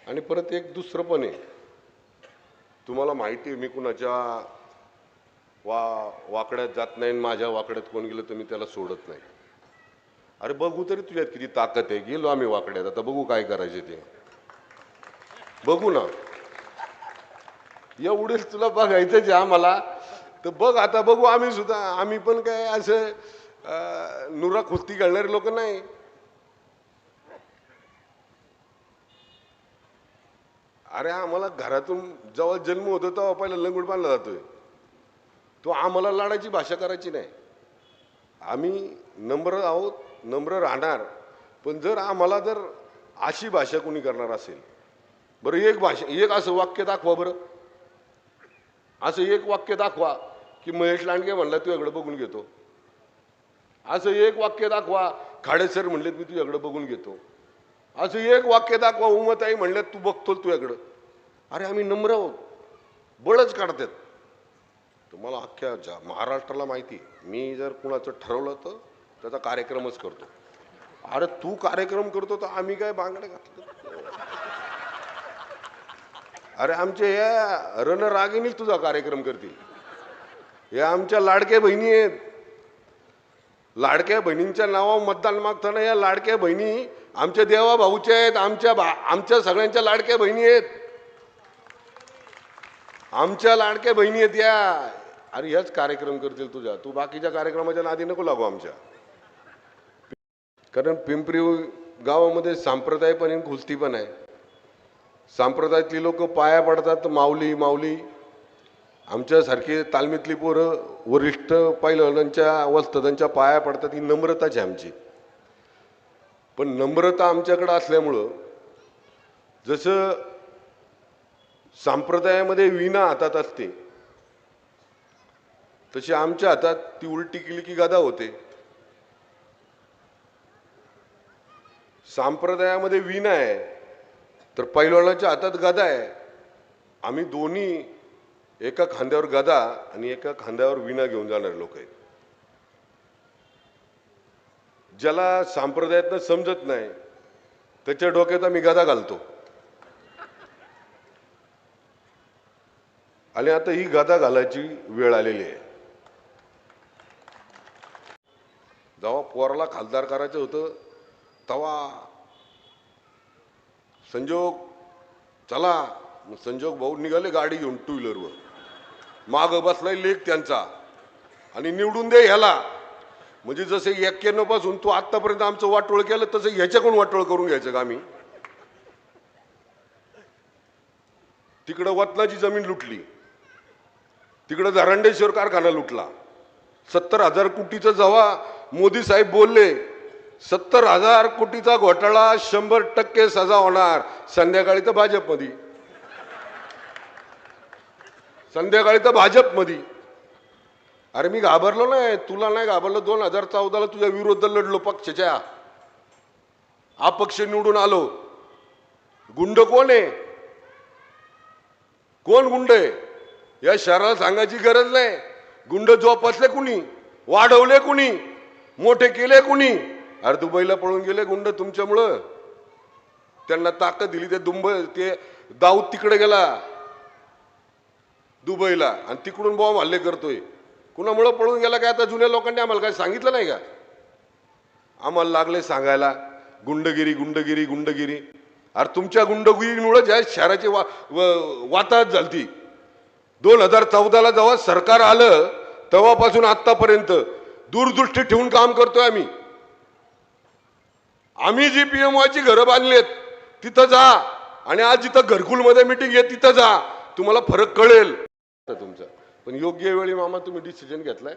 आणि परत एक दुसरं पण आहे, तुम्हाला माहिती आहे मी कुणाच्या वाकड्यात जात नाही, माझ्या वाकड्यात कोण गेलं तर मी त्याला सोडत नाही. अरे बघू तरी तुझ्यात किती ताकद आहे. गेलो आम्ही वाकड्यात, आता बघू काय करायचे ते, बघू ना. एवढेच तुला बघायचंच आहे आम्हाला, तर बघ आता बघू. आम्ही सुद्धा, आम्ही पण काय असं नुरा खुस्ती घालणारे लोक नाही. अरे आम्हाला घरातून जेव्हा जन्म होतो तेव्हा पहिला लंगूट बांधला जातोय. तो आम्हाला लाडाची भाषा करायची नाही. आम्ही नम्र आहोत, नम्र राहणार. पण जर आम्हाला जर अशी भाषा कोणी करणार असेल, बरं एक असं वाक्य दाखवा, बरं असं एक वाक्य दाखवा की महेश लांडगे म्हणला तुझ्याकडे बघून घेतो. असं एक वाक्य दाखवा खाडेसर म्हणले मी तुझ्याकडे बघून घेतो. असं एक वाक्य दाखवा उमाताई म्हणल्यात तू बघतो तुझ्याकडं. अरे आम्ही नम्र आहोत, बळच काढतात. तुम्हाला अख्ख्या महाराष्ट्राला माहिती, मी जर कुणाचं ठरवलं तर त्याचा कार्यक्रमच करतो. अरे तू कार्यक्रम करतो तर आम्ही काय बांगडे घातलं? अरे आमचे या रणरागिणी तुझा कार्यक्रम करतील. या आमच्या लाडक्या बहिणी आहेत. लाडक्या बहिणींच्या नावावर मतदान मागताना या लाडक्या बहिणी आमच्या देवा भाऊच्या आहेत, आमच्या सगळ्यांच्या लाडक्या बहिणी आहेत. आमच्या लाडक्या बहिणी आहेत या. अरे हेच कार्यक्रम करतील तुझ्या. तू बाकीच्या कार्यक्रमाच्या नादी नको लागू आमच्या. कारण पिंपरी गावामध्ये संप्रदाय पण आहे, कुस्ती पण आहे. संप्रदायातली लोक पाया पडतात, माऊली माऊली. आमच्यासारखी तालमीतली पोरं वरिष्ठ पैलवानांच्या वस्तादांच्या पाया पडतात. ही नम्रताच आहे आमची. पण नम्रता आमच्याकडे असल्यामुळं, जसं संप्रदायामध्ये वीणा हातात असते तशी आमच्या हातात ती उलटी केली की गदा होते. संप्रदायामध्ये वीणा आहे तर पैलवानाच्या हातात गदा आहे. आम्ही दोन्ही एका खांद्यावर गदा आणि एका खांद्यावर वीणा घेऊन जाणारे लोक आहेत. ज्याला संप्रदायातनं समजत नाही त्याच्या डोक्यात आम्ही गदा घालतो. आणि आता ही गदा घालायची वेळ आलेली आहे. जेव्हा पोराला खासदार करायचं होतं तेव्हा संजोग चला, संजोग भाऊ निघाले गाडी घेऊन टू व्हीलरवर. माग बसलाय लेख त्यांचा आणि निवडून दे ह्याला. म्हणजे जसे 91 पासून तू आतापर्यंत आमचं वाटोळ केलं तसं ह्याच्याकडून वाटोळ करून घ्यायचं का आम्ही? तिकडं वतनाची जमीन लुटली, तिकडं धरंडेश्वर कारखाना लुटला. 70,000 कोटीचं जेव्हा मोदी साहेब बोलले 70,000 कोटीचा घोटाळा 100% सजा होणार, संध्याकाळी तर भाजपमध्ये, संध्याकाळी तर भाजपमध्ये. अरे मी घाबरलो नाही, तुला नाही घाबरलो. 2014ला तुझ्या विरोध लढलो पक्षाच्या, अपक्ष निवडून आलो. गुंड कोण आहे? कोण गुंड आहे या शहराला सांगायची गरज नाही. गुंड जोपासले कुणी, वाढवले कुणी, मोठे केले कुणी? अरे दुबईला पळून गेले गुंड तुमच्यामुळं. त्यांना ताकद दिली ते दाऊद तिकडे गेला दुबईला आणि तिकडून बॉम्ब हल्ले करतोय. कुणामुळं पळून गेला काय? आता जुन्या लोकांनी आम्हाला काय सांगितलं नाही का? आम्हाला लागले सांगायला गुंडगिरी गुंडगिरी गुंडगिरी. अरे तुमच्या गुंडगिरीमुळे ज्या शहराची वाताहत झाली. 2014ला जेव्हा सरकार आलं तेव्हापासून आतापर्यंत दूरदृष्टी ठेवून काम करतोय आम्ही. आम्ही जी पीएमओची घरं बांधलीत तिथं जा आणि आज जिथं घरकुलमध्ये मीटिंग आहे तिथं जा, तुम्हाला फरक कळेल तुमचा. पण योग्य वेळी मामा तुम्ही डिसिजन घेतलाय,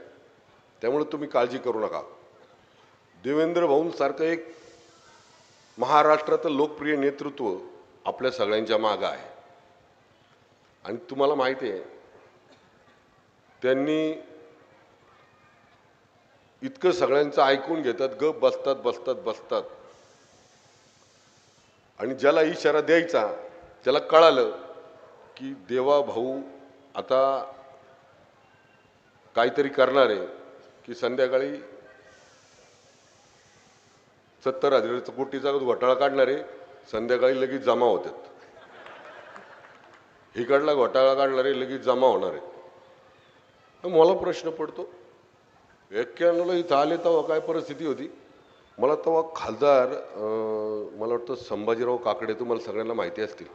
त्यामुळे तुम्ही काळजी करू नका. देवेंद्र भाऊंसारखं एक महाराष्ट्राचं लोकप्रिय नेतृत्व आपल्या सगळ्यांच्या मागं आहे. आणि तुम्हाला माहिती आहे त्यांनी इतकं सगळ्यांचं ऐकून घेतात, गप बसतात बसतात बसतात. आणि ज्याला इशारा द्यायचा त्याला कळालं की देवा भाऊ आता काहीतरी करणार आहे, की संध्याकाळी 70,000 कोटीचा घोटाळा काढणारे संध्याकाळी लगेच जमा होतात. इकडला घोटाळा काढणारे लगेच जमा होणार आहेत. मला प्रश्न पडतो 91ला इथं आले तेव्हा काय परिस्थिती होती. मला तेव्हा खासदार मला वाटतं संभाजीराव काकडे, तुम्हाला सगळ्यांना माहिती असतील,